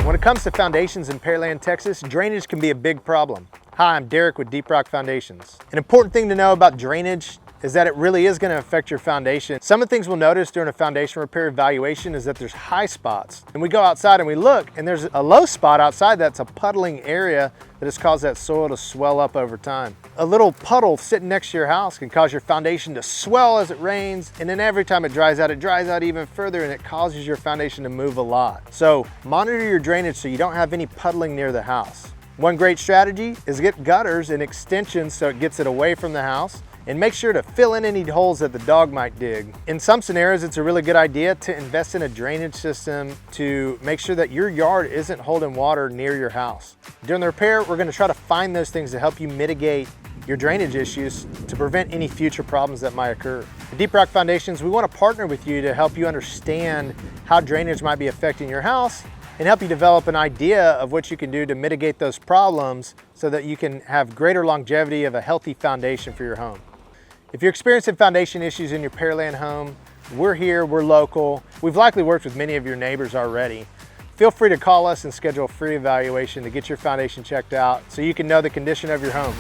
When it comes to foundations in Pearland, Texas, drainage can be a big problem. Hi, I'm Derek with Deep Rock Foundations. An important thing to know about drainage is that it really is going to affect your foundation. Some of the things we'll notice during a foundation repair evaluation is that there's high spots. And we go outside and we look, and there's a low spot outside that's a puddling area that has caused that soil to swell up over time. A little puddle sitting next to your house can cause your foundation to swell as it rains, and then every time it dries out even further, and it causes your foundation to move a lot. So monitor your drainage so you don't have any puddling near the house. One great strategy is get gutters and extensions so it gets it away from the house, and make sure to fill in any holes that the dog might dig. In some scenarios, it's a really good idea to invest in a drainage system to make sure that your yard isn't holding water near your house. During the repair, we're gonna try to find those things to help you mitigate your drainage issues to prevent any future problems that might occur. At Deep Rock Foundations, we wanna partner with you to help you understand how drainage might be affecting your house and help you develop an idea of what you can do to mitigate those problems so that you can have greater longevity of a healthy foundation for your home. If you're experiencing foundation issues in your Pearland home, we're here, we're local. We've likely worked with many of your neighbors already. Feel free to call us and schedule a free evaluation to get your foundation checked out so you can know the condition of your home.